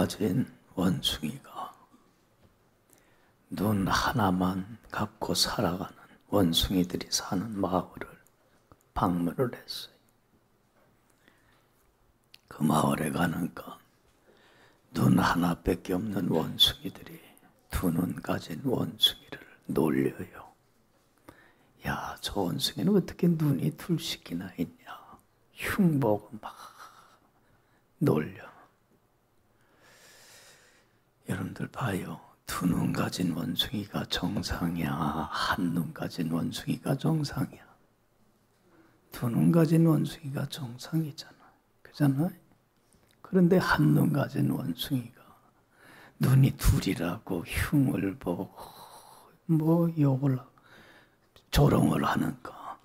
가진 원숭이가 눈 하나만 갖고 살아가는 원숭이들이 사는 마을을 방문을 했어요. 그 마을에 가니까 눈 하나밖에 없는 원숭이들이 두 눈 가진 원숭이를 놀려요. 야, 저 원숭이는 어떻게 눈이 둘씩이나 있냐. 흉보고 막 놀려. 여러분들 봐요. 두 눈 가진 원숭이가 정상이야? 한 눈 가진 원숭이가 정상이야? 두 눈 가진 원숭이가 정상이잖아. 그잖아요? 그런데 한 눈 가진 원숭이가 눈이 둘이라고 흉을 보고 뭐 욕을 조롱을 하는가.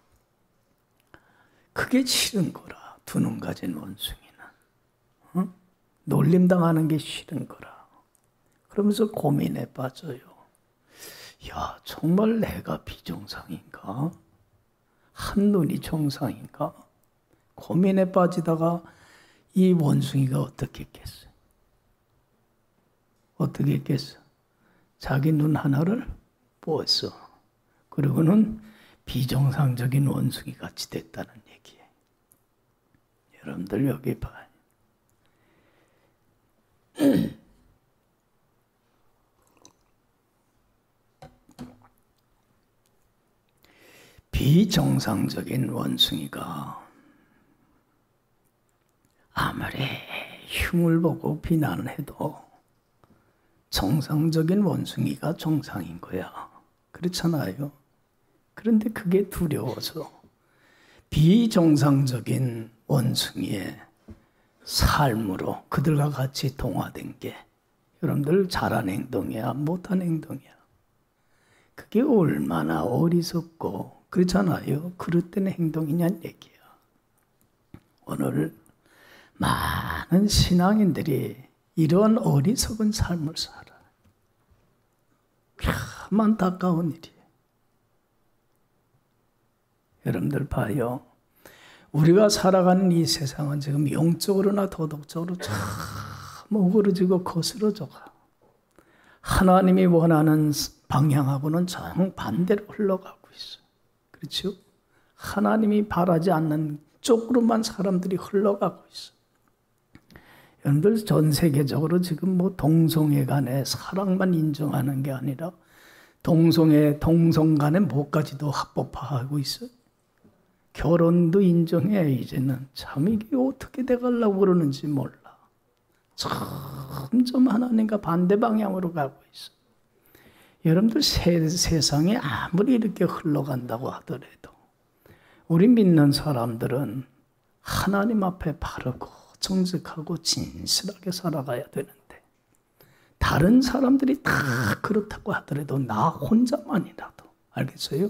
그게 싫은 거라. 두 눈 가진 원숭이는. 응? 놀림당하는 게 싫은 거라. 그러면서 고민에 빠져요. 야, 정말 내가 비정상인가? 한눈이 정상인가? 고민에 빠지다가 이 원숭이가 어떻게 했겠어요? 어떻게 했겠어? 자기 눈 하나를 뽑았어. 그리고는 비정상적인 원숭이 같이 됐다는 얘기예요. 여러분들 여기 봐요. 비정상적인 원숭이가 아무리 흉을 보고 비난을 해도 정상적인 원숭이가 정상인 거야. 그렇잖아요. 그런데 그게 두려워서 비정상적인 원숭이의 삶으로 그들과 같이 동화된 게 여러분들 잘한 행동이야, 못한 행동이야. 그게 얼마나 어리석고 그렇잖아요. 그릇된 행동이냐는 얘기야. 오늘 많은 신앙인들이 이런 어리석은 삶을 살아. 참 안타까운 일이에요. 여러분들 봐요. 우리가 살아가는 이 세상은 지금 영적으로나 도덕적으로 참 오그러지고 거스러져가. 하나님이 원하는 방향하고는 정반대로 흘러가고 있어요. 그렇죠? 하나님이 바라지 않는 쪽으로만 사람들이 흘러가고 있어요. 여러분들 전 세계적으로 지금 뭐 동성애 간의 사랑만 인정하는 게 아니라 동성 간의 뭐까지도 합법화하고 있어요. 결혼도 인정해 이제는. 참 이게 어떻게 돼가려고 그러는지 몰라. 점점 하나님과 반대 방향으로 가고 있어. 여러분들 세상에 아무리 이렇게 흘러간다고 하더라도 우리 믿는 사람들은 하나님 앞에 바르고 정직하고 진실하게 살아가야 되는데 다른 사람들이 다 그렇다고 하더라도 나 혼자만이라도 알겠어요?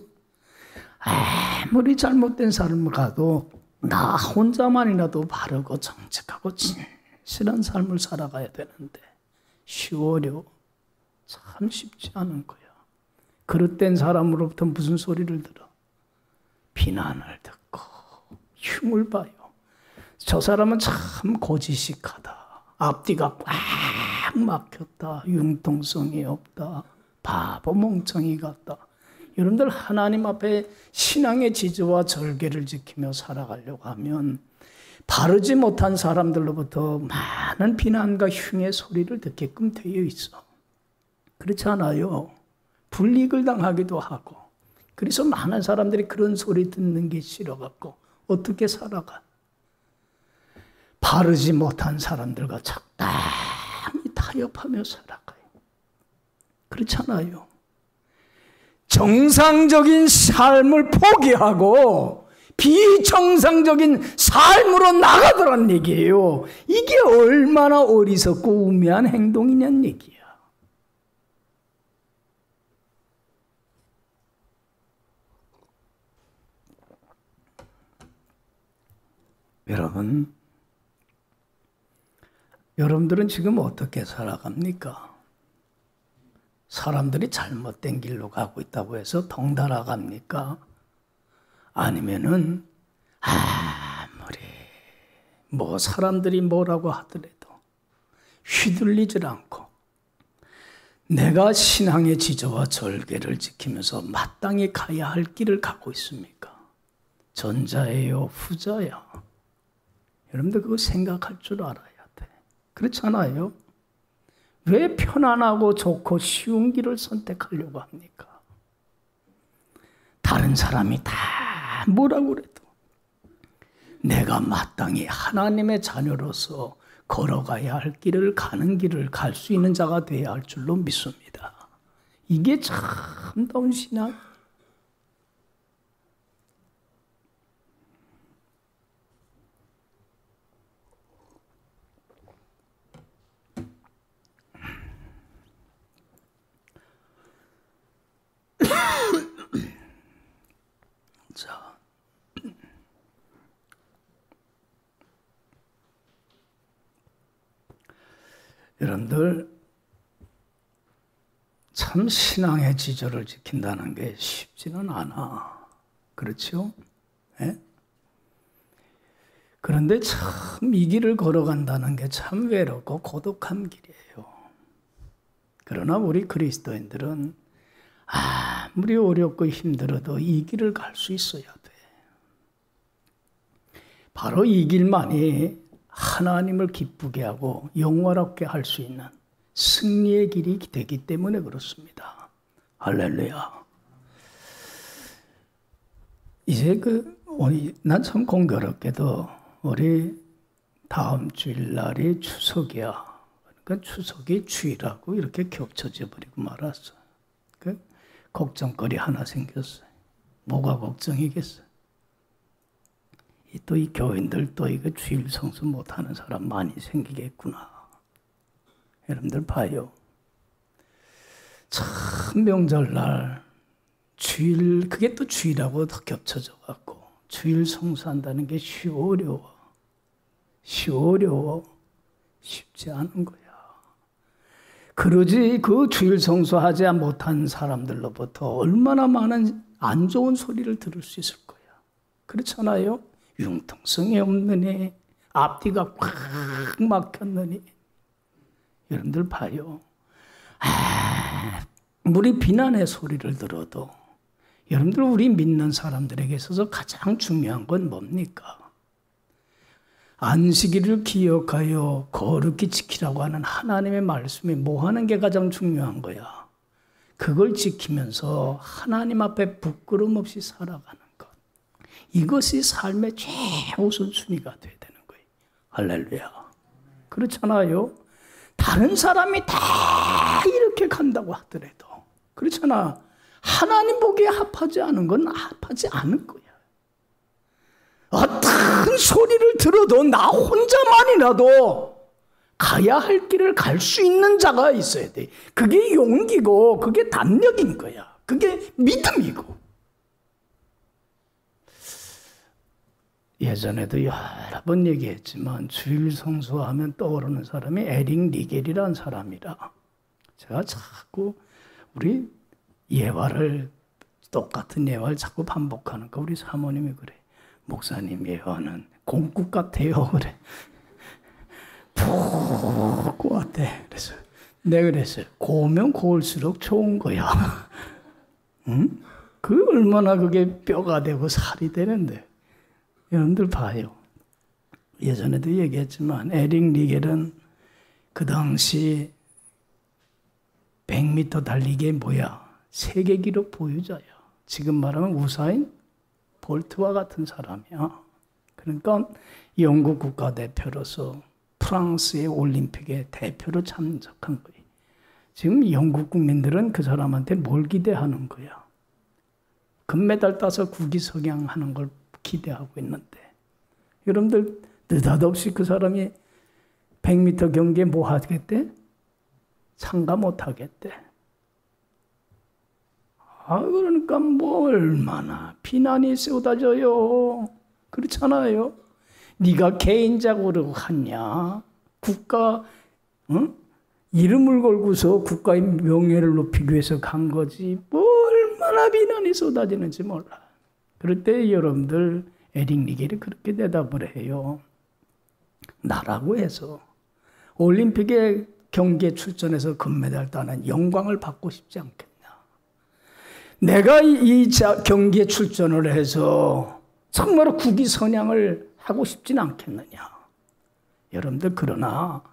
아무리 잘못된 삶을 가도 나 혼자만이라도 바르고 정직하고 진실한 삶을 살아가야 되는데 쉬워려? 참 쉽지 않은 거야. 그릇된 사람으로부터 무슨 소리를 들어? 비난을 듣고 흉을 봐요. 저 사람은 참 고지식하다. 앞뒤가 꽉 막혔다. 융통성이 없다. 바보 멍청이 같다. 여러분들 하나님 앞에 신앙의 지조와 절개를 지키며 살아가려고 하면 바르지 못한 사람들로부터 많은 비난과 흉의 소리를 듣게끔 되어 있어. 그렇지 않아요? 불이익을 당하기도 하고. 그래서 많은 사람들이 그런 소리 듣는 게 싫어갖고 어떻게 살아가? 바르지 못한 사람들과 적당히 타협하며 살아가요. 그렇잖아요. 정상적인 삶을 포기하고 비정상적인 삶으로 나가더란 얘기예요. 이게 얼마나 어리석고 우매한 행동이냐는 얘기야. 여러분들은 지금 어떻게 살아갑니까? 사람들이 잘못된 길로 가고 있다고 해서 덩달아 갑니까? 아니면은 아무리 뭐 사람들이 뭐라고 하더라도 휘둘리질 않고 내가 신앙의 지저와 절개를 지키면서 마땅히 가야 할 길을 가고 있습니까? 전자예요, 후자야? 여러분들 그거 생각할 줄 알아야 돼. 그렇잖아요? 왜 편안하고 좋고 쉬운 길을 선택하려고 합니까? 다른 사람이 다 뭐라고 그래도 내가 마땅히 하나님의 자녀로서 걸어가야 할 길을 가는 길을 갈 수 있는 자가 되어야 할 줄로 믿습니다. 이게 참다운 신앙. 자, 여러분들 참 신앙의 지저를 지킨다는 게 쉽지는 않아. 그렇죠? 네? 그런데 참 이 길을 걸어간다는 게 참 외롭고 고독한 길이에요. 그러나 우리 그리스도인들은 아무리 어렵고 힘들어도 이 길을 갈 수 있어야 돼. 바로 이 길만이 하나님을 기쁘게 하고 영화롭게 할 수 있는 승리의 길이 되기 때문에 그렇습니다. 할렐루야. 이제 난 참 공교롭게도 우리 다음 주일날이 추석이야. 그러니까 추석이 주일하고 이렇게 겹쳐져 버리고 말았어. 걱정거리 하나 생겼어요. 뭐가 걱정이겠어? 또 이 교인들 또 이거 주일 성수 못하는 사람 많이 생기겠구나. 여러분들 봐요. 참 명절날 주일, 그게 또 주일하고 더 겹쳐져 갖고 주일 성수한다는 게 어려워. 쉽지 않은 거야. 그러지 그 주일 성수하지 못한 사람들로부터 얼마나 많은 안 좋은 소리를 들을 수 있을 거야. 그렇잖아요? 융통성이 없느니, 앞뒤가 꽉 막혔느니. 여러분들 봐요. 우리 비난의 소리를 들어도 여러분들 우리 믿는 사람들에게 있어서 가장 중요한 건 뭡니까? 안식일을 기억하여 거룩히 지키라고 하는 하나님의 말씀이 뭐 하는 게 가장 중요한 거야? 그걸 지키면서 하나님 앞에 부끄럼 없이 살아가는 것. 이것이 삶의 최우선순위가 돼야 되는 거예요. 할렐루야. 그렇잖아요. 다른 사람이 다 이렇게 간다고 하더라도 그렇잖아. 하나님 보기에 합하지 않은 건 합하지 않을 거야. 어떤 소리를 들어도 나 혼자만이라도 가야 할 길을 갈 수 있는 자가 있어야 돼. 그게 용기고 그게 담력인 거야. 그게 믿음이고. 예전에도 여러 번 얘기했지만 주일 성수하면 떠오르는 사람이 에릭 리겔이라는 사람이라. 제가 자꾸 우리 예화를 똑같은 예화를 자꾸 반복하니까 우리 사모님이 그래. 목사님 예화는 공국 같아요. 그래. 푹 같대. 그래서 내가 그랬어요. 고우면 고울수록 좋은 거야. 응? 그 얼마나 그게 뼈가 되고 살이 되는데. 여러분들 봐요. 예전에도 얘기했지만 에릭 리겔은 그 당시 100m 달리기의 뭐야? 세계 기록 보유자야. 지금 말하면 우사인 볼트와 같은 사람이야. 그러니까 영국 국가대표로서 프랑스의 올림픽에 대표로 참석한 거예요. 지금 영국 국민들은 그 사람한테 뭘 기대하는 거야? 금메달 따서 국위석양하는 걸 기대하고 있는데 여러분들 느닷없이 그 사람이 100m 경기에 뭐 하겠대? 참가 못 하겠대. 그러니까 뭐 얼마나 비난이 쏟아져요. 그렇잖아요. 네가 개인적으로 하냐? 국가 이름을 걸고서 국가의 명예를 높이기 위해서 간 거지. 뭐 얼마나 비난이 쏟아지는지 몰라. 그럴 때 여러분들 에릭 리겔이 그렇게 대답을 해요. 나라고 해서 올림픽에 경기에 출전해서 금메달 따는 영광을 받고 싶지 않겠냐? 내가 이 경기에 출전을 해서 정말 국위선양을 하고 싶진 않겠느냐? 여러분들, 그러나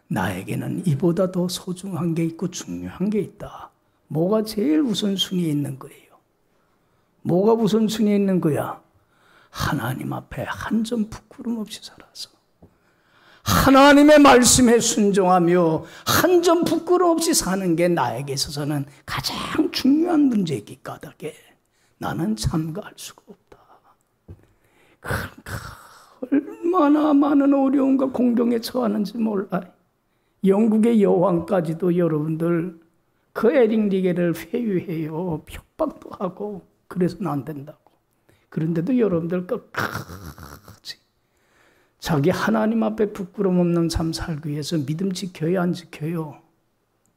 나에게는 이보다 더 소중한 게 있고 중요한 게 있다. 뭐가 제일 우선순위에 있는 거예요? 뭐가 우선순위에 있는 거야? 하나님 앞에 한 점 부끄럼 없이 살아서 하나님의 말씀에 순종하며 한 점 부끄럼 없이 사는 게 나에게 있어서는 가장 중요한 문제이기 까닭에 나는 참가할 수가 없다. 그러니까 얼마나 많은 어려움과 공경에 처하는지 몰라요. 영국의 여왕까지도 여러분들 그 에릭 리게를 회유해요. 협박도 하고 그래서는 안 된다고. 그런데도 여러분들 끝까지 자기 하나님 앞에 부끄럼 없는 삶 살기 위해서 믿음 지켜요, 안 지켜요?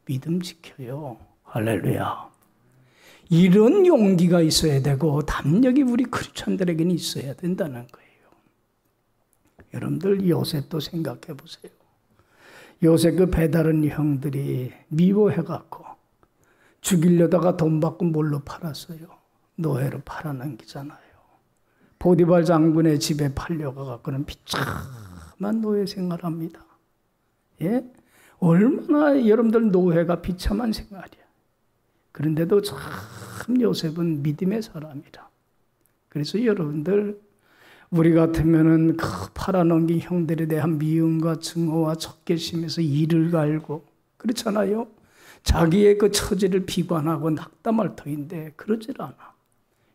믿음 지켜요. 할렐루야. 이런 용기가 있어야 되고 담력이 우리 크리스천들에게는 있어야 된다는 거예요. 여러분들, 요셉도 생각해 보세요. 요셉 그 배다른 형들이 미워해갖고 죽이려다가 돈 받고 뭘로 팔았어요? 노예로 팔아넘기잖아요. 보디발 장군의 집에 팔려가갖고는 비참한 노예 생활합니다. 예? 얼마나 여러분들 노예가 비참한 생활이야. 그런데도 참 요셉은 믿음의 사람이라. 그래서 여러분들, 우리 같으면은 그 팔아넘긴 형들에 대한 미움과 증오와 적개심에서 이를 갈고 그렇잖아요. 자기의 그 처지를 비관하고 낙담할 터인데 그러질 않아.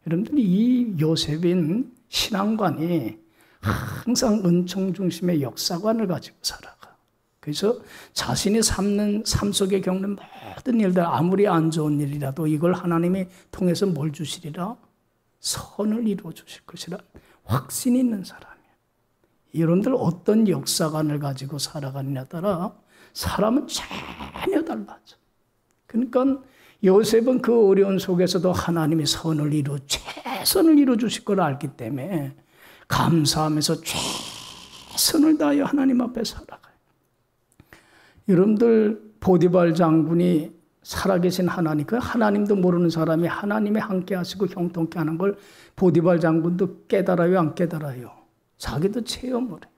여러분들, 이 요셉인 신앙관이 항상 은총 중심의 역사관을 가지고 살아가. 그래서 자신이 삶 속에 겪는 모든 일들, 아무리 안 좋은 일이라도 이걸 하나님이 통해서 뭘 주시리라? 선을 이루어 주실 것이라 확신이 있는 사람이에요. 여러분들, 어떤 역사관을 가지고 살아가느냐에 따라 사람은 전혀 달라져. 그러니까 요셉은 그 어려운 속에서도 하나님이 선을 이루어 최선을 이루어 주실 걸 알기 때문에 감사하면서 최선을 다하여 하나님 앞에 살아가요. 여러분들, 보디발 장군이 살아계신 하나님, 그 하나님도 모르는 사람이 하나님이 함께 하시고 형통케 하는 걸 보디발 장군도 깨달아요, 안 깨달아요? 자기도 체험을 해요.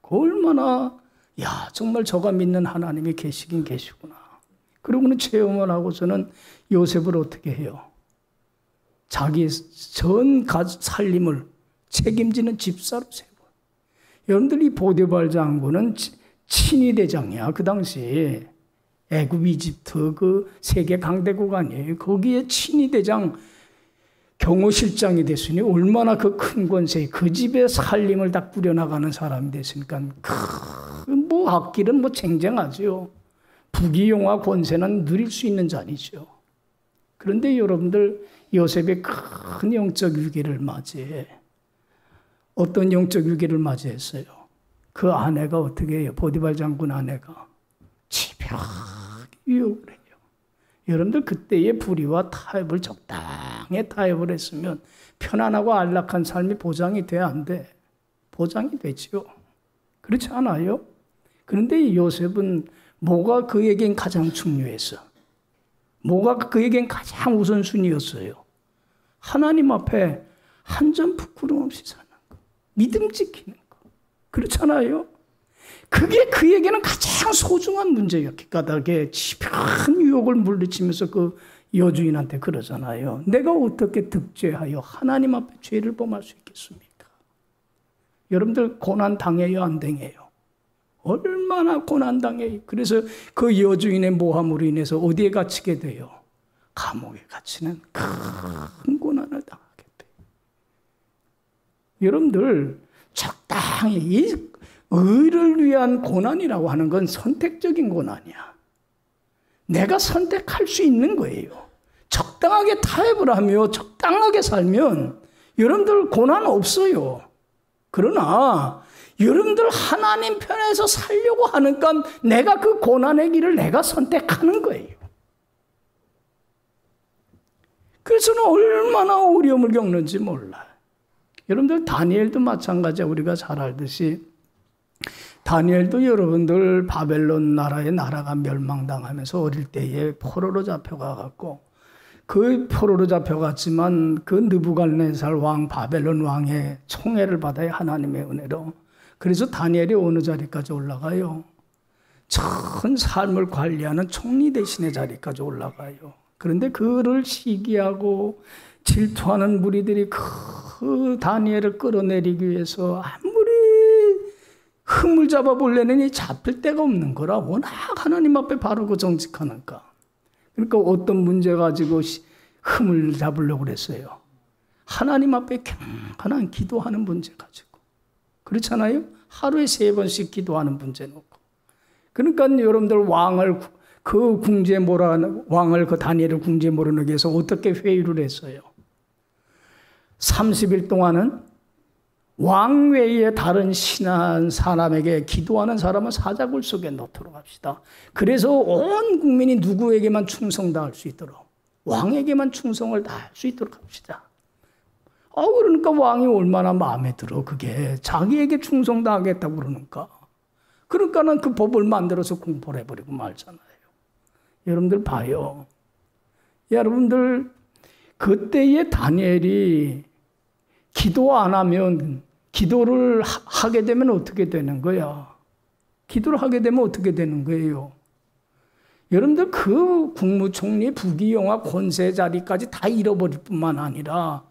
얼마나, 야, 정말 저가 믿는 하나님이 계시긴 계시구나. 그러고는 체험을 하고서는 요셉을 어떻게 해요? 자기 전 살림을 책임지는 집사로 세워. 여러분들, 이 보디발 장군은 친위 대장이야. 그 당시 애굽, 이집트 그 세계 강대국 아니에요. 거기에 친위 대장 경호실장이 됐으니 얼마나 그 큰 권세, 그 집의 살림을 다 꾸려나가는 사람이 됐으니까 뭐 앞길은 뭐 쟁쟁하죠. 부귀영화 권세는 누릴 수 있는 자리죠. 그런데 여러분들, 요셉의 큰 영적 위기를 맞이해. 어떤 영적 위기를 맞이했어요? 그 아내가 어떻게 해요? 보디발 장군 아내가 집요하게 유혹을 해요. 여러분들, 그때의 불의와 타협을 적당히 타협을 했으면 편안하고 안락한 삶이 보장이 돼, 안 돼? 보장이 되지요. 그렇지 않아요? 그런데 이 요셉은 뭐가 그에겐 가장 중요했어? 뭐가 그에겐 가장 우선순위였어요? 하나님 앞에 한 점 부끄럼 없이 사는 거. 믿음 지키는 거. 그렇잖아요? 그게 그에게는 가장 소중한 문제였기 까닭에 집요한 유혹을 물리치면서 그 여주인한테 그러잖아요. 내가 어떻게 득죄하여 하나님 앞에 죄를 범할 수 있겠습니까? 여러분들, 고난 당해요, 안 당해요? 얼마나 고난당해. 그래서 그 여주인의 모함으로 인해서 어디에 갇히게 돼요? 감옥에 갇히는 큰 고난을 당하게 돼요. 여러분들, 적당히 이 의를 위한 고난이라고 하는 건 선택적인 고난이야. 내가 선택할 수 있는 거예요. 적당하게 타협을 하며 적당하게 살면 여러분들 고난 없어요. 그러나 여러분들 하나님 편에서 살려고 하니까 내가 그 고난의 길을 내가 선택하는 거예요. 그래서는 얼마나 어려움을 겪는지 몰라요. 여러분들, 다니엘도 마찬가지야. 우리가 잘 알듯이 다니엘도 여러분들 바벨론 나라의 나라가 멸망당하면서 어릴 때에 포로로 잡혀가갖고 그 포로로 잡혀갔지만 그 느부갓네살 왕 바벨론 왕의 총애를 받아야 하나님의 은혜로. 그래서 다니엘이 어느 자리까지 올라가요? 전 삶을 관리하는 총리 대신의 자리까지 올라가요. 그런데 그를 시기하고 질투하는 무리들이 그 다니엘을 끌어내리기 위해서 아무리 흠을 잡아보려니 잡힐 데가 없는 거라. 워낙 하나님 앞에 바르고 정직하니까. 그러니까 어떤 문제 가지고 흠을 잡으려고 그랬어요. 하나님 앞에 경건한 기도하는 문제 가지고. 그렇잖아요? 하루에 3번씩 기도하는 문제 놓고. 그러니까 여러분들 왕을 그 다니엘을 궁지에 몰아넣기 위해서 어떻게 회유를 했어요? 30일 동안은 왕 외에 다른 신한 사람에게 기도하는 사람은 사자굴 속에 넣도록 합시다. 그래서 온 국민이 누구에게만 충성당할 수 있도록, 왕에게만 충성을 다할 수 있도록 합시다. 그러니까 왕이 얼마나 마음에 들어. 그게 자기에게 충성당하겠다고 그러니까. 그러니까는 그 법을 만들어서 공포를 해버리고 말잖아요. 여러분들 봐요. 여러분들 그때의 다니엘이 기도 안 하면, 기도를 하게 되면 어떻게 되는 거야? 기도를 하게 되면 어떻게 되는 거예요? 여러분들 그 국무총리 부귀영화 권세 자리까지 다 잃어버릴 뿐만 아니라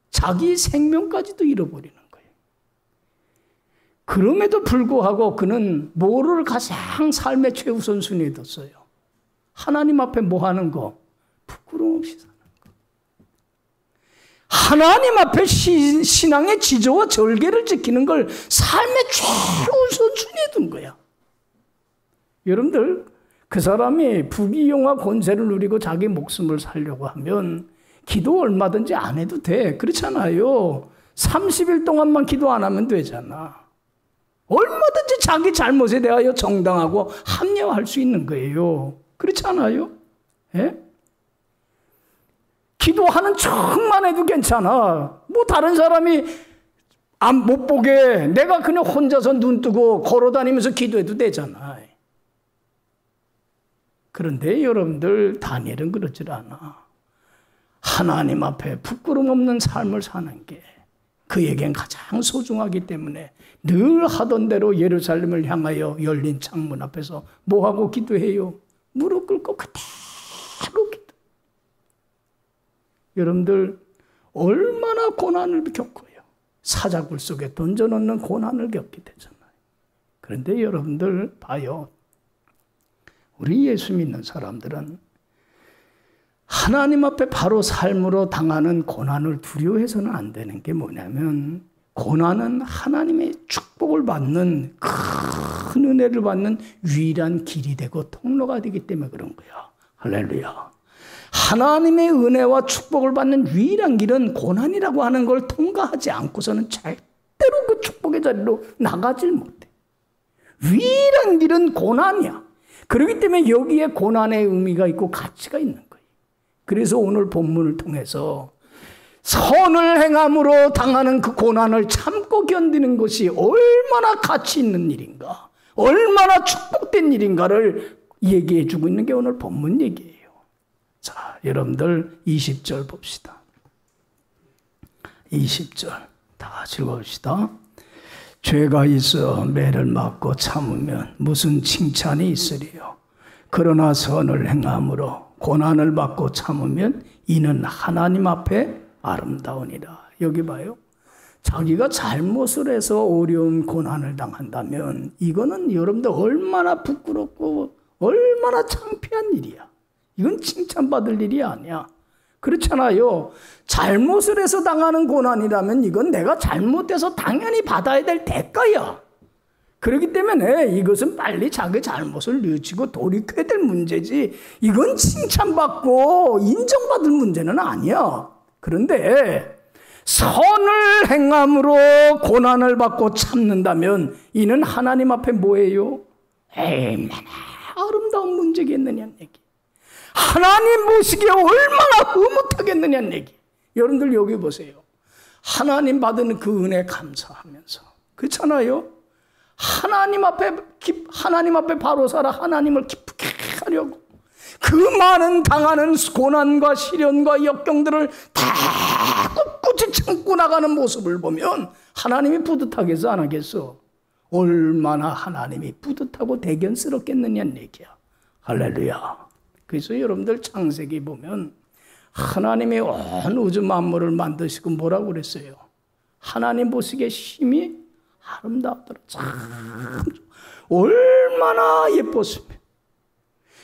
자기 생명까지도 잃어버리는 거예요. 그럼에도 불구하고 그는 뭐를 가장 삶의 최우선순위에 뒀어요? 하나님 앞에 뭐 하는 거? 부끄러움 없이 사는 거. 하나님 앞에 신앙의 지조와 절개를 지키는 걸 삶의 최우선순위에 둔 거야. 여러분들 그 사람이 부귀영화 권세를 누리고 자기 목숨을 살려고 하면 기도 얼마든지 안 해도 돼. 그렇잖아요. 30일 동안만 기도 안 하면 되잖아. 얼마든지 자기 잘못에 대하여 정당하고 합리화할 수 있는 거예요. 그렇지 않아요? 예? 기도하는 척만 해도 괜찮아. 뭐 다른 사람이 못 보게 내가 그냥 혼자서 눈 뜨고 걸어다니면서 기도해도 되잖아. 그런데 여러분들 다니엘은 그렇지 않아. 하나님 앞에 부끄럼 없는 삶을 사는 게 그에겐 가장 소중하기 때문에 늘 하던 대로 예루살렘을 향하여 열린 창문 앞에서 뭐하고 기도해요? 무릎 꿇고 그대로 기도. 여러분들 얼마나 고난을 겪어요. 사자굴 속에 던져놓는 고난을 겪게 되잖아요. 그런데 여러분들 봐요. 우리 예수 믿는 사람들은 하나님 앞에 바로 삶으로 당하는 고난을 두려워해서는 안 되는 게 뭐냐면, 고난은 하나님의 축복을 받는, 큰 은혜를 받는 유일한 길이 되고 통로가 되기 때문에 그런 거야. 할렐루야. 하나님의 은혜와 축복을 받는 유일한 길은 고난이라고 하는 걸 통과하지 않고서는 절대로 그 축복의 자리로 나가질 못해. 유일한 길은 고난이야. 그렇기 때문에 여기에 고난의 의미가 있고 가치가 있는 거예요. 그래서 오늘 본문을 통해서 선을 행함으로 당하는 그 고난을 참고 견디는 것이 얼마나 가치 있는 일인가, 얼마나 축복된 일인가를 얘기해 주고 있는 게 오늘 본문 얘기예요. 자, 여러분들 20절 봅시다. 20절 다 같이 봅시다. 죄가 있어 매를 맞고 참으면 무슨 칭찬이 있으리요. 그러나 선을 행함으로 고난을 받고 참으면 이는 하나님 앞에 아름다우니라. 여기 봐요. 자기가 잘못을 해서 어려운 고난을 당한다면 이거는 여러분들 얼마나 부끄럽고 얼마나 창피한 일이야. 이건 칭찬받을 일이 아니야. 그렇잖아요. 잘못을 해서 당하는 고난이라면 이건 내가 잘못해서 당연히 받아야 될 대가야. 그렇기 때문에 이것은 빨리 자기 잘못을 뉘우치고 돌이켜야 될 문제지, 이건 칭찬받고 인정받을 문제는 아니야. 그런데 선을 행함으로 고난을 받고 참는다면 이는 하나님 앞에 뭐예요? 얼마나 아름다운 문제겠느냐는 얘기. 하나님 보시기에 얼마나 흐뭇하겠느냐는 얘기. 여러분들 여기 보세요. 하나님 받은 그 은혜 감사하면서, 그렇잖아요. 하나님 앞에 바로 살아 하나님을 기쁘게 하려고 그 많은 당하는 고난과 시련과 역경들을 다 꿋꿋이 참고 나가는 모습을 보면 하나님이 뿌듯하겠어 안 하겠어? 얼마나 하나님이 뿌듯하고 대견스럽겠느냐는 얘기야. 할렐루야. 그래서 여러분들 창세기 보면 하나님이 온 우주 만물을 만드시고 뭐라고 그랬어요? 하나님 보시기에 심히 아름다웠더라. 참 얼마나 예뻤으면.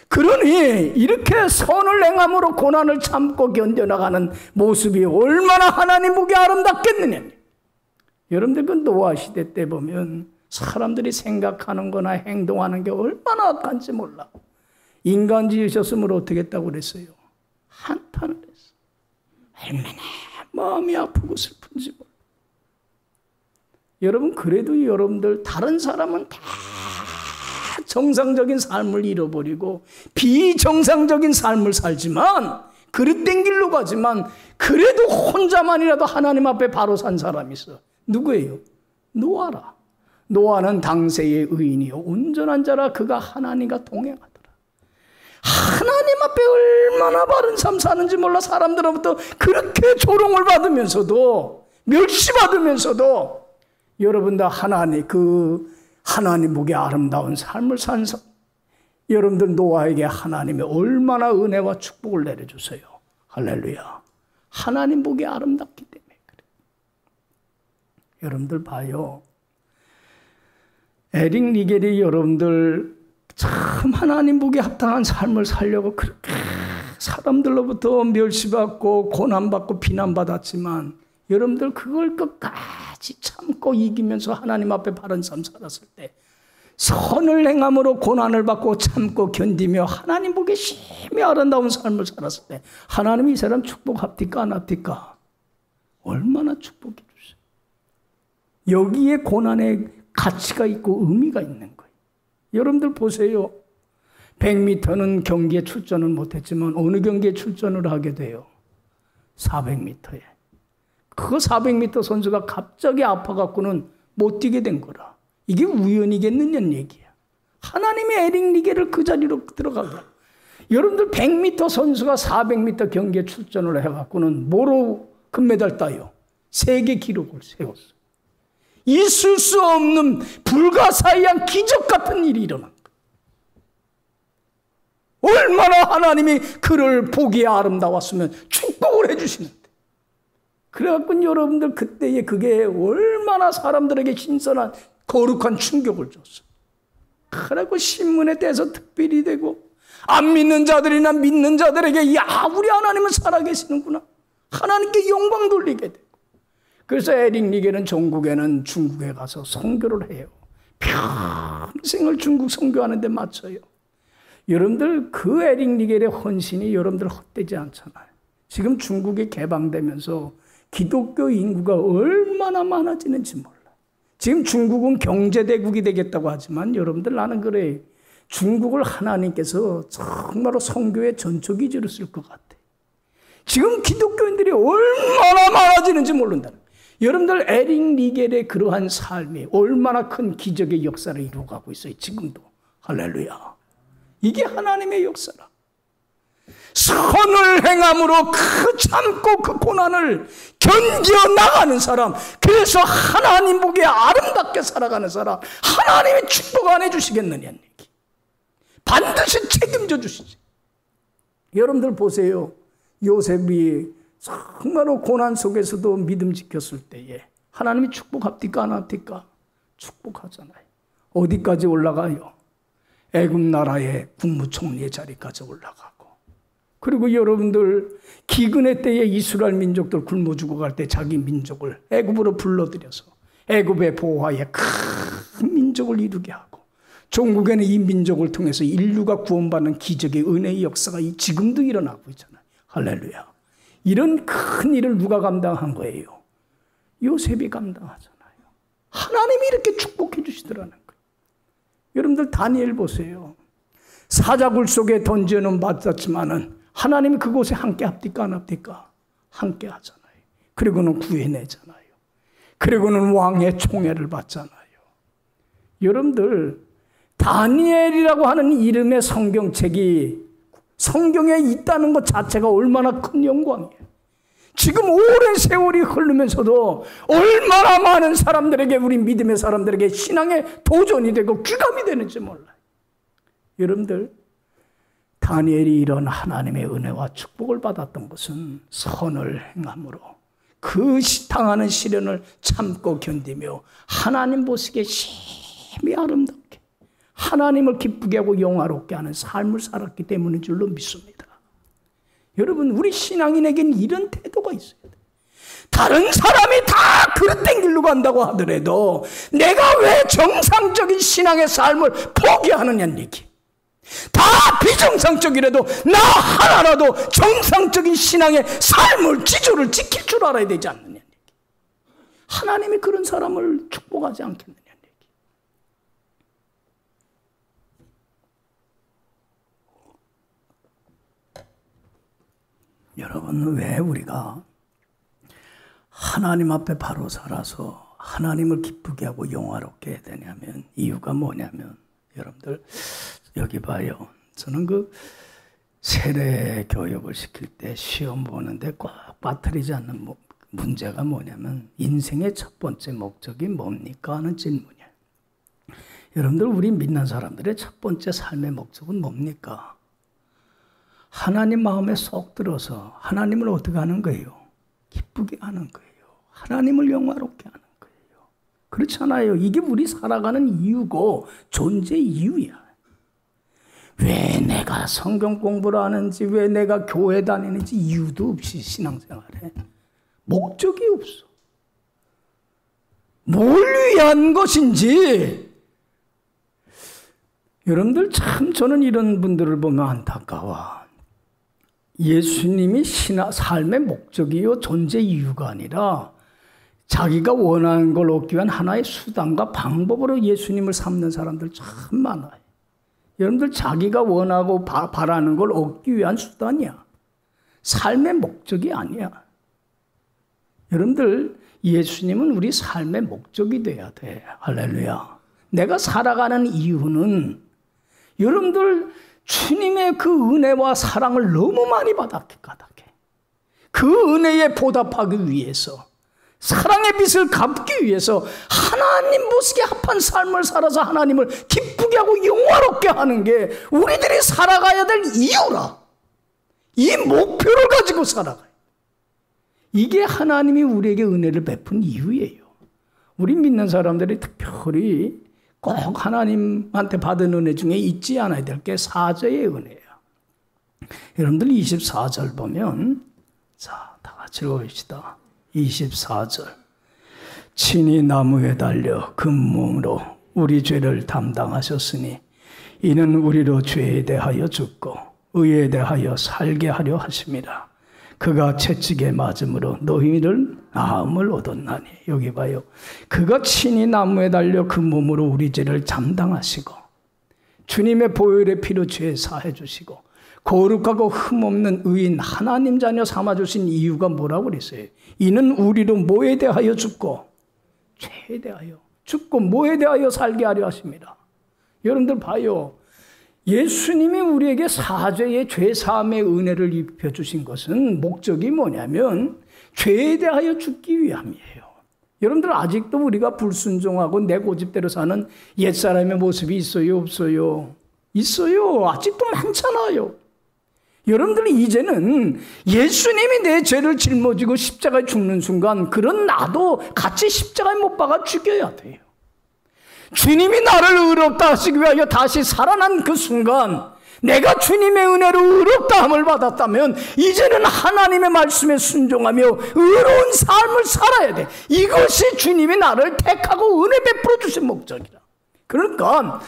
그러니 이렇게 선을 행함으로 고난을 참고 견뎌나가는 모습이 얼마나 하나님 보기에 아름답겠느냐. 여러분들 그 노아 시대 때 보면 사람들이 생각하는 거나 행동하는 게 얼마나 악한지 몰라. 인간 지으셨으면 어떻게 했다고 그랬어요? 한탄을 했어. 얼마나 마음이 아프고 슬픈지 몰라. 여러분 그래도 여러분들 다른 사람은 다 정상적인 삶을 잃어버리고 비정상적인 삶을 살지만 그릇된 길로 가지만 그래도 혼자만이라도 하나님 앞에 바로 산 사람이 있어. 누구예요? 노아라. 노아는 당세의 의인이요 온전한 자라 그가 하나님과 동행하더라. 하나님 앞에 얼마나 바른 삶 사는지 몰라. 사람들로부터 그렇게 조롱을 받으면서도 멸시받으면서도 여러분 다 하나님 보기에 아름다운 삶을 산 여러분들 노아에게 하나님이 얼마나 은혜와 축복을 내려주세요. 할렐루야. 하나님 보기에 아름답기 때문에 그래. 여러분들 봐요. 에릭 리겔이 여러분들 참 하나님 보기에 합당한 삶을 살려고 그렇게 사람들로부터 멸시받고 고난받고 비난받았지만 여러분들 그걸 끝까지 참고 이기면서 하나님 앞에 바른 삶 살았을 때 선을 행함으로 고난을 받고 참고 견디며 하나님 보기에 심히 아름다운 삶을 살았을 때 하나님이 이 사람 축복합니까 안 합니까? 얼마나 축복해 주세요. 여기에 고난의 가치가 있고 의미가 있는 거예요. 여러분들 보세요. 100m는 경기에 출전을 못했지만 어느 경기에 출전을 하게 돼요? 400m에. 그 400m 선수가 갑자기 아파갖고는 못 뛰게 된 거라. 이게 우연이겠느냐는 얘기야. 하나님이 에릭 리겔을 그 자리로 들어가게. 여러분들 100m 선수가 400m 경기에 출전을 해갖고는 뭐로 금메달 따요? 세계 기록을 세웠어. 있을 수 없는 불가사의한 기적 같은 일이 일어난 거야. 얼마나 하나님이 그를 보기에 아름다웠으면 축복을 해주시는데. 그래갖고 여러분들 그때에 그게 얼마나 사람들에게 신선한 거룩한 충격을 줬어. 그래갖고 신문에 떼서 특별히 되고 안 믿는 자들이나 믿는 자들에게 야 우리 하나님은 살아계시는구나. 하나님께 영광 돌리게 되고. 그래서 에릭 리겔은 전국에는 중국에 가서 선교를 해요. 평생을 중국 선교하는 데 맞춰요. 여러분들 그 에릭 리겔의 헌신이 여러분들 헛되지 않잖아요. 지금 중국이 개방되면서 기독교 인구가 얼마나 많아지는지 몰라. 지금 중국은 경제대국이 되겠다고 하지만 여러분들 나는 그래. 중국을 하나님께서 정말로 선교의 전초기지로 쓸 것 같아. 지금 기독교인들이 얼마나 많아지는지 모른다는 거예요. 여러분들 에릭 리겔의 그러한 삶이 얼마나 큰 기적의 역사를 이루어가고 있어요. 지금도. 할렐루야. 이게 하나님의 역사라. 선을 행함으로 그 참고 그 고난을 견뎌 나가는 사람, 그래서 하나님 보기에 아름답게 살아가는 사람, 하나님이 축복 안 해주시겠느냐는 얘기. 반드시 책임져 주시지. 여러분들 보세요. 요셉이 정말로 고난 속에서도 믿음 지켰을 때에 하나님이 축복합니까 안 합니까? 축복하잖아요. 어디까지 올라가요? 애굽 나라의 국무총리의 자리까지 올라가고. 그리고 여러분들 기근의 때에 이스라엘 민족들 굶어 죽어갈 때 자기 민족을 애굽으로 불러들여서 애굽의 보호하에 큰 민족을 이루게 하고, 종국에는 이 민족을 통해서 인류가 구원받는 기적의 은혜의 역사가 지금도 일어나고 있잖아요. 할렐루야. 이런 큰 일을 누가 감당한 거예요? 요셉이 감당하잖아요. 하나님이 이렇게 축복해 주시더라는 거예요. 여러분들 다니엘 보세요. 사자굴 속에 던져는 맞았지만은 하나님이 그곳에 함께 합니까 안 합니까? 함께 하잖아요. 그리고는 구해내잖아요. 그리고는 왕의 총애를 받잖아요. 여러분들 다니엘이라고 하는 이름의 성경책이 성경에 있다는 것 자체가 얼마나 큰 영광이에요. 지금 오랜 세월이 흐르면서도 얼마나 많은 사람들에게, 우리 믿음의 사람들에게 신앙의 도전이 되고 귀감이 되는지 몰라요. 여러분들, 다니엘이 이런 하나님의 은혜와 축복을 받았던 것은 선을 행함으로 그 당하는 시련을 참고 견디며 하나님 보시기에 심히 아름답게 하나님을 기쁘게 하고 영화롭게 하는 삶을 살았기 때문인 줄로 믿습니다. 여러분, 우리 신앙인에게는 이런 태도가 있어야 돼요. 다른 사람이 다 그릇된 길로 간다고 하더라도 내가 왜 정상적인 신앙의 삶을 포기하느냐는 얘기. 다 비정상적이라도 나 하나라도 정상적인 신앙의 삶을, 지조를 지킬 줄 알아야 되지 않느냐는 얘기. 하나님이 그런 사람을 축복하지 않겠느냐는 얘기. 여러분, 왜 우리가 하나님 앞에 바로 살아서 하나님을 기쁘게 하고 영화롭게 해야 되냐면, 이유가 뭐냐면, 여러분들 여기 봐요. 저는 그 세례 교육을 시킬 때 시험 보는데 꼭 빠뜨리지 않는 문제가 뭐냐면, 인생의 첫 번째 목적이 뭡니까 하는 질문이에요. 여러분들, 우리 믿는 사람들의 첫 번째 삶의 목적은 뭡니까? 하나님 마음에 쏙 들어서 하나님을 어떻게 하는 거예요? 기쁘게 하는 거예요. 하나님을 영화롭게 하는 거예요. 그렇잖아요. 이게 우리 살아가는 이유고 존재 이유야. 왜 내가 성경 공부를 하는지, 왜 내가 교회 다니는지 이유도 없이 신앙생활에 목적이 없어. 뭘 위한 것인지. 여러분들, 참 저는 이런 분들을 보면 안타까워. 예수님이 삶의 목적이요 존재 이유가 아니라 자기가 원하는 걸 얻기 위한 하나의 수단과 방법으로 예수님을 삼는 사람들 참 많아요. 여러분들, 자기가 원하고 바라는 걸 얻기 위한 수단이야. 삶의 목적이 아니야. 여러분들, 예수님은 우리 삶의 목적이 돼야 돼. 할렐루야. 내가 살아가는 이유는 여러분들 주님의 그 은혜와 사랑을 너무 많이 받았기 까닭에 그 은혜에 보답하기 위해서, 사랑의 빚을 갚기 위해서 하나님 보시기에 합한 삶을 살아서 하나님을 기쁘게 하고 영화롭게 하는 게 우리들이 살아가야 될 이유라. 이 목표를 가지고 살아가요. 이게 하나님이 우리에게 은혜를 베푼 이유예요. 우리 믿는 사람들이 특별히 꼭 하나님한테 받은 은혜 중에 잊지 않아야 될 게 사죄의 은혜예요. 여러분들 24절 보면, 자, 다 같이 읽어봅시다. 24절. 친히 나무에 달려 그 몸으로 우리 죄를 담당하셨으니 이는 우리로 죄에 대하여 죽고 의에 대하여 살게 하려 하심이라. 그가 채찍에 맞음으로 너희를 나음을 얻었나니. 여기 봐요. 그가 친히 나무에 달려 그 몸으로 우리 죄를 담당하시고 주님의 보혈의 피로 죄 사해 주시고 거룩하고 흠없는 의인 하나님 자녀 삼아주신 이유가 뭐라고 그랬어요? 이는 우리로 뭐에 대하여 죽고 죄에 대하여 죽고 뭐에 대하여 살게 하려 하십니다. 여러분들 봐요. 예수님이 우리에게 사죄의 죄사함의 은혜를 입혀주신 것은 목적이 뭐냐면 죄에 대하여 죽기 위함이에요. 여러분들, 아직도 우리가 불순종하고 내 고집대로 사는 옛사람의 모습이 있어요? 없어요? 있어요. 아직도 많잖아요. 여러분들, 이제는 예수님이 내 죄를 짊어지고 십자가에 죽는 순간 그런 나도 같이 십자가에 못 박아 죽여야 돼요. 주님이 나를 의롭다 하시기 위하여 다시 살아난 그 순간 내가 주님의 은혜로 의롭다함을 받았다면 이제는 하나님의 말씀에 순종하며 의로운 삶을 살아야 돼. 이것이 주님이 나를 택하고 은혜 베풀어 주신 목적이라. 그러니까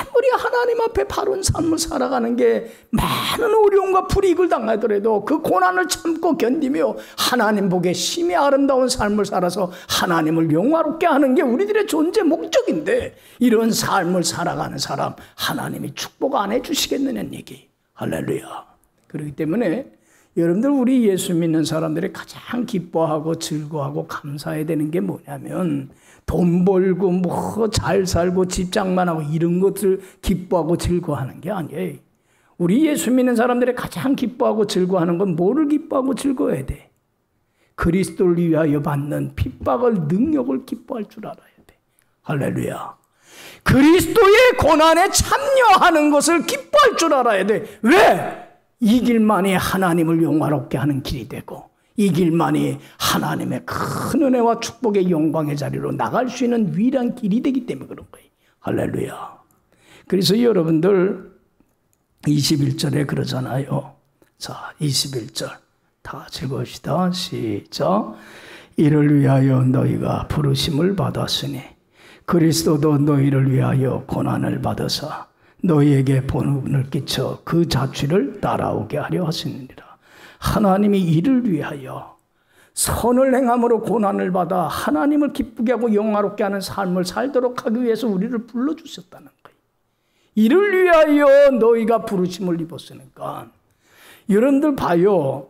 아무리 하나님 앞에 바른 삶을 살아가는 게 많은 어려움과 불이익을 당하더라도 그 고난을 참고 견디며 하나님 보기에 심히 아름다운 삶을 살아서 하나님을 영화롭게 하는 게 우리들의 존재 목적인데, 이런 삶을 살아가는 사람 하나님이 축복 안 해주시겠느냐는 얘기. 할렐루야. 그렇기 때문에 여러분들 우리 예수 믿는 사람들이 가장 기뻐하고 즐거워하고 감사해야 되는 게 뭐냐면 돈 벌고 뭐 잘 살고 집장만 하고 이런 것들 기뻐하고 즐거워하는 게 아니에요. 우리 예수 믿는 사람들이 가장 기뻐하고 즐거워하는 건 뭐를 기뻐하고 즐거워해야 돼? 그리스도를 위하여 받는 핍박을 능력을 기뻐할 줄 알아야 돼. 할렐루야. 그리스도의 고난에 참여하는 것을 기뻐할 줄 알아야 돼. 왜? 이 길만이 하나님을 영화롭게 하는 길이 되고 이 길만이 하나님의 큰 은혜와 축복의 영광의 자리로 나갈 수 있는 유일한 길이 되기 때문에 그런 거예요. 할렐루야. 그래서 여러분들 21절에 그러잖아요. 자, 21절 다 같이 읽읍시다. 시작. 이를 위하여 너희가 부르심을 받았으니 그리스도도 너희를 위하여 고난을 받으사 너희에게 본을 끼쳐 그 자취를 따라오게 하려 하시느니라. 하나님이 이를 위하여 선을 행함으로 고난을 받아 하나님을 기쁘게 하고 영화롭게 하는 삶을 살도록 하기 위해서 우리를 불러주셨다는 거예요. 이를 위하여 너희가 부르심을 입었으니까 여러분들 봐요.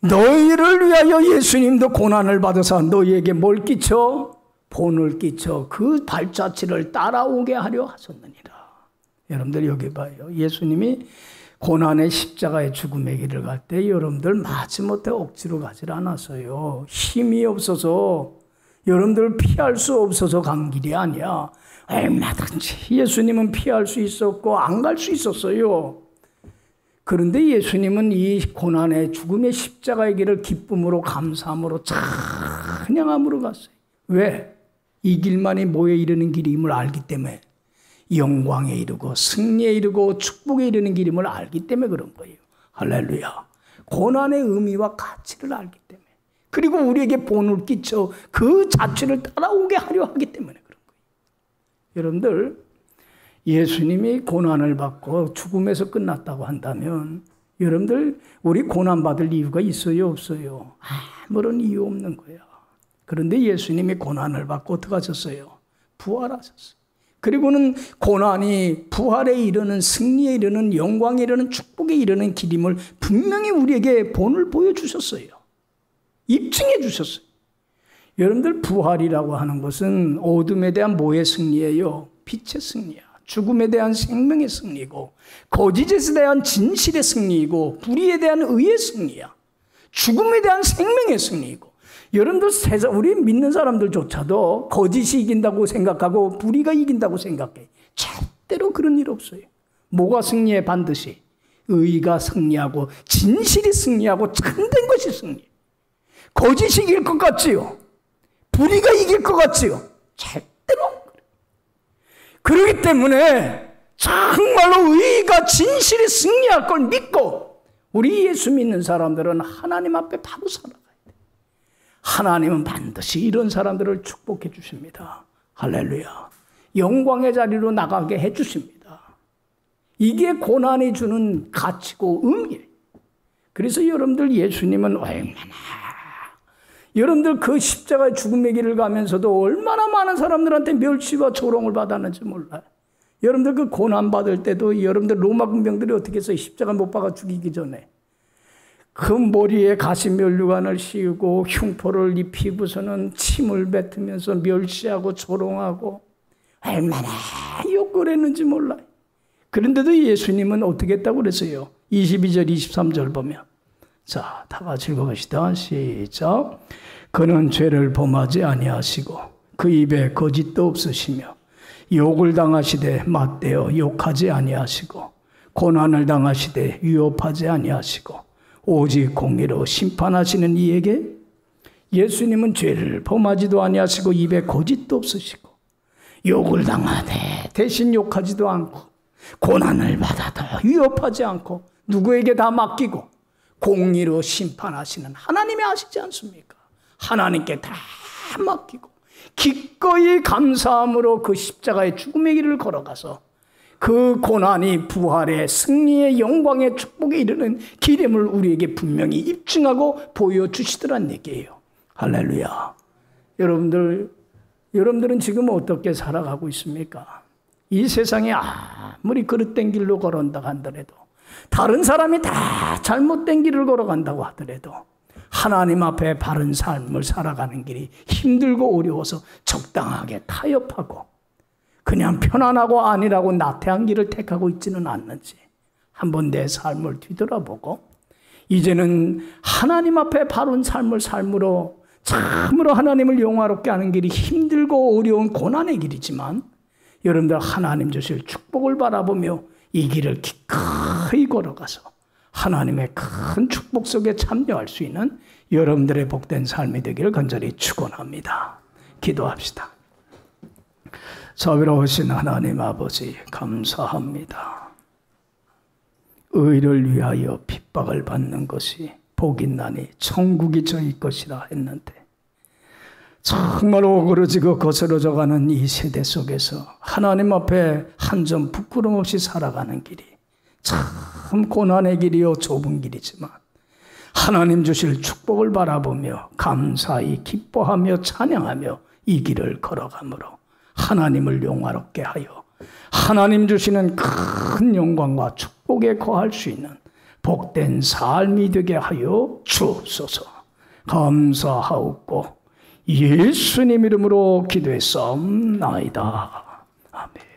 너희를 위하여 예수님도 고난을 받아서 너희에게 뭘 끼쳐? 본을 끼쳐 그 발자취를 따라오게 하려 하셨느니라. 여러분들 여기 봐요. 예수님이 고난의 십자가의 죽음의 길을 갈 때 여러분들 마지못해 억지로 가질 않았어요. 힘이 없어서 여러분들 피할 수 없어서 간 길이 아니야. 얼마든지 예수님은 피할 수 있었고 안 갈 수 있었어요. 그런데 예수님은 이 고난의 죽음의 십자가의 길을 기쁨으로 감사함으로 찬양함으로 갔어요. 왜? 이 길만이 뭐에 이르는 길임을 알기 때문에 영광에 이르고 승리에 이르고 축복에 이르는 길임을 알기 때문에 그런 거예요. 할렐루야. 고난의 의미와 가치를 알기 때문에 그리고 우리에게 본을 끼쳐 그 자취를 따라오게 하려 하기 때문에 그런 거예요. 여러분들 예수님이 고난을 받고 죽음에서 끝났다고 한다면 여러분들 우리 고난받을 이유가 있어요 없어요? 아무런 이유 없는 거야. 그런데 예수님이 고난을 받고 어떻게 하셨어요? 부활하셨어요. 그리고는 고난이 부활에 이르는 승리에 이르는 영광에 이르는 축복에 이르는 길임을 분명히 우리에게 본을 보여주셨어요. 입증해 주셨어요. 여러분들 부활이라고 하는 것은 어둠에 대한 뭐의 승리예요? 빛의 승리야. 죽음에 대한 생명의 승리고 거짓에 대한 진실의 승리이고 불의에 대한 의의 승리야. 죽음에 대한 생명의 승리이고 여러분들 우리 믿는 사람들조차도 거짓이 이긴다고 생각하고 불의가 이긴다고 생각해. 절대로 그런 일 없어요. 뭐가 승리해? 반드시 의가 승리하고 진실이 승리하고 참된 것이 승리. 거짓이 이길 것 같지요? 불의가 이길 것 같지요? 절대로 안 그래요. 그렇기 때문에 정말로 의가 진실이 승리할 걸 믿고 우리 예수 믿는 사람들은 하나님 앞에 바로 살아가요. 하나님은 반드시 이런 사람들을 축복해 주십니다. 할렐루야. 영광의 자리로 나가게 해 주십니다. 이게 고난이 주는 가치고 의미예요. 그래서 여러분들 예수님은 얼마나 여러분들 그 십자가의 죽음의 길을 가면서도 얼마나 많은 사람들한테 멸시와 조롱을 받았는지 몰라요. 여러분들 그 고난 받을 때도 여러분들 로마 군병들이 어떻게 해서 십자가 못 박아 죽이기 전에 그 머리에 가시면류관을 씌우고 흉포를 입히고서는 침을 뱉으면서 멸시하고 조롱하고 얼마나 욕을 했는지 몰라요. 그런데도 예수님은 어떻게 했다고 그랬어요? 22절 23절 보면 자, 다 같이 읽어봅시다. 시작. 그는 죄를 범하지 아니하시고 그 입에 거짓도 없으시며 욕을 당하시되 맞대어 욕하지 아니하시고 고난을 당하시되 위협하지 아니하시고 오직 공의로 심판하시는 이에게 예수님은 죄를 범하지도 아니하시고 입에 거짓도 없으시고 욕을 당하되 대신 욕하지도 않고 고난을 받아도 위협하지 않고 누구에게 다 맡기고 공의로 심판하시는 하나님이 아시지 않습니까? 하나님께 다 맡기고 기꺼이 감사함으로 그 십자가의 죽음의 길을 걸어가서 그 고난이 부활의 승리의 영광의 축복에 이르는 길임을 우리에게 분명히 입증하고 보여주시더란 얘기예요. 할렐루야. 여러분들은 지금 어떻게 살아가고 있습니까? 이 세상에 아무리 그릇된 길로 걸어온다 한더라도 다른 사람이 다 잘못된 길을 걸어간다고 하더라도 하나님 앞에 바른 삶을 살아가는 길이 힘들고 어려워서 적당하게 타협하고 그냥 편안하고 아니라고 나태한 길을 택하고 있지는 않는지 한번 내 삶을 뒤돌아보고 이제는 하나님 앞에 바른 삶을 삶으로 참으로 하나님을 영화롭게 하는 길이 힘들고 어려운 고난의 길이지만 여러분들 하나님 주실 축복을 바라보며 이 길을 기꺼이 걸어가서 하나님의 큰 축복 속에 참여할 수 있는 여러분들의 복된 삶이 되기를 간절히 축원합니다. 기도합시다. 자비로우신 하나님 아버지 감사합니다. 의를 위하여 핍박을 받는 것이 복이 나니 천국이 저희 것이라 했는데 정말 오그러지고 거스러져가는 이 세대 속에서 하나님 앞에 한 점 부끄럼 없이 살아가는 길이 참 고난의 길이요 좁은 길이지만 하나님 주실 축복을 바라보며 감사히 기뻐하며 찬양하며 이 길을 걸어가므로 하나님을 영화롭게 하여 하나님 주시는 큰 영광과 축복에 거할 수 있는 복된 삶이 되게 하여 주옵소서. 감사하옵고 예수님 이름으로 기도했사옵나이다. 아멘.